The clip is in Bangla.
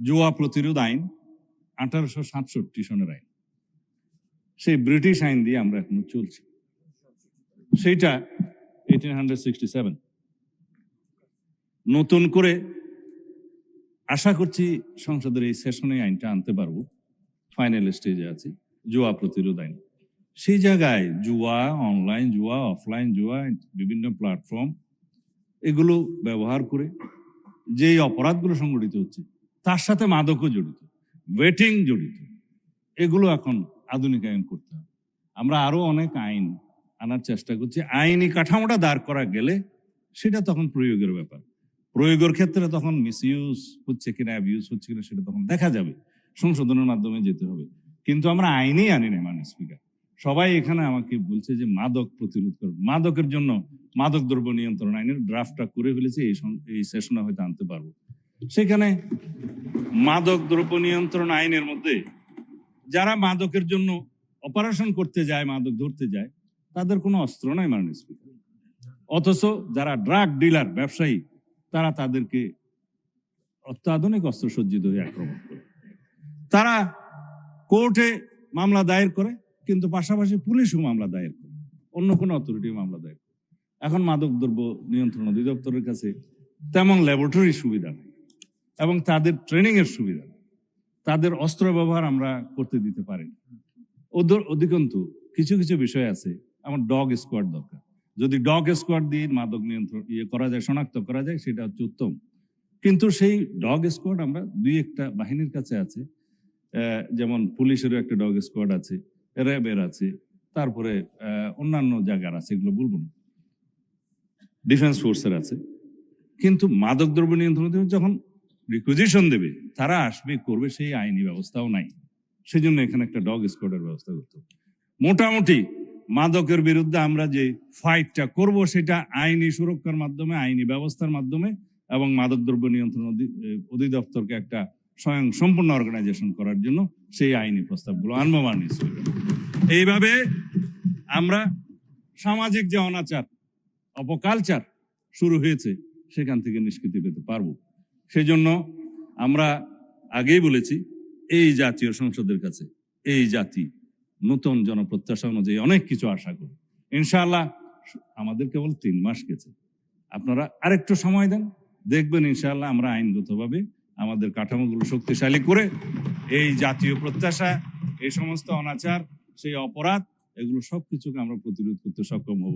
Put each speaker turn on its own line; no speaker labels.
জুয়া প্রতিরোধ আইন 1867 সনের আইন, সেই ব্রিটিশ আইন দিয়ে আমরা এখনো চলছি। সেইটা 1867। নতুন করে আশা করছি সংসদের এই সেশনে আইনটা আনতে পারবো, ফাইনাল স্টেজে আছি, জুয়া প্রতিরোধ আইন। সেই জায়গায় জুয়া, অনলাইন জুয়া, অফলাইন জুয়া, বিভিন্ন প্ল্যাটফর্ম এগুলো ব্যবহার করে যেই অপরাধগুলো সংগঠিত হচ্ছে তার সাথে মাদকও জড়িত, ওয়েটিং জড়িত, এগুলো এখন আধুনিক আইন করতে হবে। আমরা আরো অনেক আইন আনার চেষ্টা করছি। আইনি কাঠামোটা দাঁড় করা গেলে সেটা তখন প্রয়োগের ব্যাপার। প্রয়োগের ক্ষেত্রে তখন মিসইউজ হচ্ছে কিনা, অ্যাবিউজ হচ্ছে কিনা সেটা তখন দেখা যাবে, সংশোধনের মাধ্যমে যেতে হবে। কিন্তু আমরা আইনেই আনি না। মাননীয় স্পিকার, সবাই এখানে আমাকে বলছে যে মাদক প্রতিরোধ করবে, মাদকের জন্য মাদক দ্রব্য নিয়ন্ত্রণ আইনের ড্রাফটটা করে ফেলেছে, এই সেশনে হয়তো আনতে পারবো। সেখানে মাদক দ্রব্য নিয়ন্ত্রণ আইনের মধ্যে যারা মাদকের জন্য অপারেশন করতে যায়, মাদক ধরতে যায়, তাদের কোনো অস্ত্র নাই মাননীয় স্পিকার। অথচ যারা ড্রাগ ডিলার, ব্যবসায়ী, তারা তাদেরকে অত্যাধুনিক অস্ত্র সজ্জিত হয়ে আক্রমণ করে। তারা কোর্টে মামলা দায়ের করে, কিন্তু পাশাপাশি পুলিশও মামলা দায়ের করে, অন্য কোনো অথরিটি মামলা দায়ের করে। এখন মাদক দ্রব্য নিয়ন্ত্রণ অধিদপ্তরের কাছে তেমন ল্যাবরেটরি সুবিধা নেই এবং তাদের ট্রেনিং এর সুবিধা নেই, তাদের অস্ত্র ব্যবহার আমরা করতে দিতে পারি না। অধিকন্তু কিছু কিছু বিষয় আছে, আমার ডগ স্কোয়াড দরকার। যদি ডগ স্কোয়াড দিয়ে মাদক নিয়ন্ত্রণ করা যায়, শনাক্ত করা যায়, সেটা হচ্ছে উত্তম। কিন্তু সেই ডগ স্কোয়াড আমরা দুই একটা বাহিনীর কাছে আছে, যেমন পুলিশেরও একটা ডগ স্কোয়াড আছে, র্যাবের আছে, তারপরে অন্যান্য জায়গার আছে, এগুলো বলবো না, ডিফেন্স ফোর্সের আছে। কিন্তু মাদক দ্রব্য নিয়ন্ত্রণ যখন রিকুইজিশন দেবে, তারা আসবে, করবে, সেই আইনি ব্যবস্থাও নাই। সেই জন্য এখানে একটা ডগ স্কোয়াডের ব্যবস্থা করতে হবে। মোটামুটি মাদকের বিরুদ্ধে আমরা যে ফাইটটা করব সেটা আইনি সুরক্ষার মাধ্যমে, আইনি ব্যবস্থার মাধ্যমে, এবং মাদক দ্রব্য নিয়ন্ত্রণ অধিদপ্তরকে একটা স্বয়ং সম্পূর্ণ অর্গানাইজেশন করার জন্য সেই আইনি প্রস্তাবগুলো আনবো মাননীয় স্পিকার। এইভাবে আমরা সামাজিক যে অনাচার, অপকালচার শুরু হয়েছে, সেখান থেকে নিষ্কৃতি পেতে পারবো। সেই জন্য আমরা আগেই বলেছি, এই জাতীয় সংসদের কাছে এই জাতি নতুন জনপ্রত্যাশা অনুযায়ী অনেক কিছু আশা করি। ইনশাআল্লাহ আমাদের কেবল 3 মাস গেছে, আপনারা আরেকটু সময় দেন, দেখবেন ইনশাআল্লাহ আমরা আইনগতভাবে আমাদের কাঠামোগুলো শক্তিশালী করে এই জাতীয় প্রত্যাশা, এই সমস্ত অনাচার, সেই অপরাধ, এগুলো সবকিছুকে আমরা প্রতিরোধ করতে সক্ষম হব।